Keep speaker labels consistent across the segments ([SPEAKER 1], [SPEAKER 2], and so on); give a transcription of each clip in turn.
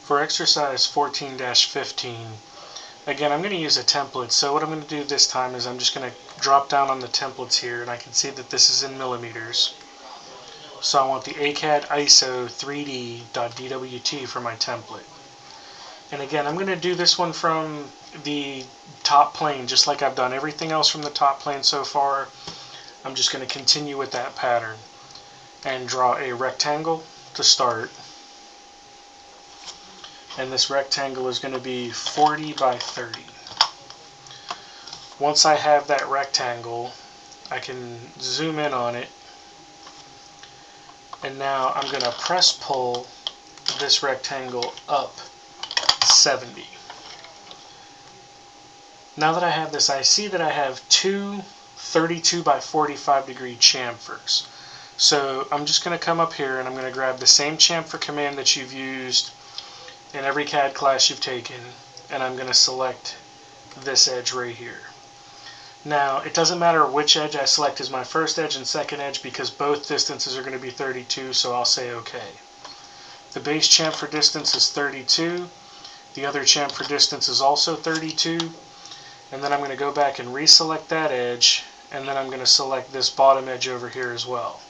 [SPEAKER 1] For exercise 14-15, again, I'm going to use a template. So what I'm going to do this time is I'm just going to drop down on the templates here, and I can see that this is in millimeters. So I want the ACAD ISO 3D.dwt for my template. And again, I'm going to do this one from the top plane, just like I've done everything else from the top plane so far. I'm just going to continue with that pattern and draw a rectangle to start. And this rectangle is going to be 40 by 30. Once I have that rectangle, I can zoom in on it, and now I'm going to press pull this rectangle up 70. Now that I have this, I see that I have two 32 by 45 degree chamfers. So I'm just going to come up here and I'm going to grab the same chamfer command that you've used in every CAD class you've taken, and I'm going to select this edge right here. Now, it doesn't matter which edge I select as my first edge and second edge because both distances are going to be 32, so I'll say OK. The base chamfer distance is 32. The other chamfer distance is also 32. And then I'm going to go back and reselect that edge, and then I'm going to select this bottom edge over here as well.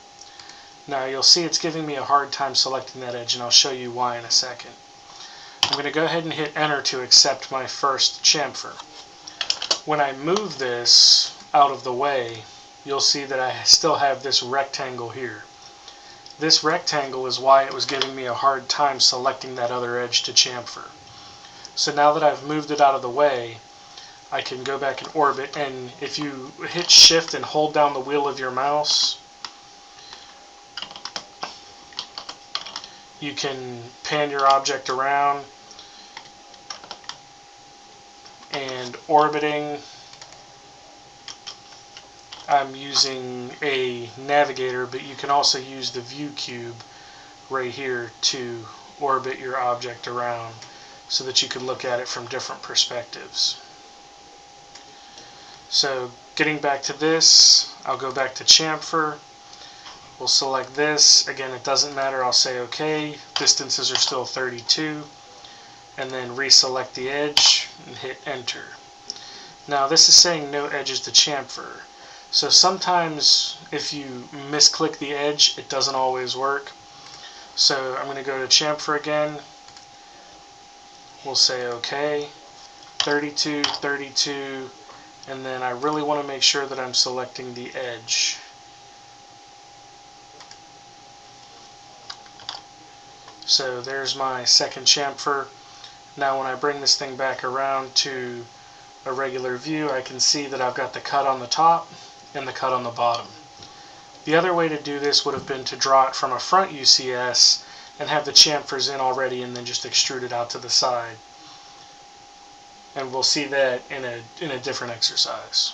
[SPEAKER 1] Now, you'll see it's giving me a hard time selecting that edge, and I'll show you why in a second. I'm going to go ahead and hit enter to accept my first chamfer. When I move this out of the way, you'll see that I still have this rectangle here. This rectangle is why it was giving me a hard time selecting that other edge to chamfer. So now that I've moved it out of the way, I can go back and orbit, and if you hit shift and hold down the wheel of your mouse, you can pan your object around. And orbiting, I'm using a navigator, but you can also use the view cube right here to orbit your object around so that you can look at it from different perspectives. So getting back to this, I'll go back to chamfer. We'll select this. Again, it doesn't matter. I'll say OK. Distances are still 32. And then reselect the edge and hit enter. Now this is saying no edges to chamfer. So sometimes if you misclick the edge, it doesn't always work. So I'm going to go to chamfer again. We'll say OK. 32, 32, and then I really want to make sure that I'm selecting the edge. So there's my second chamfer. Now when I bring this thing back around to a regular view, I can see that I've got the cut on the top and the cut on the bottom. The other way to do this would have been to draw it from a front UCS and have the chamfers in already and then just extrude it out to the side. And we'll see that in a different exercise.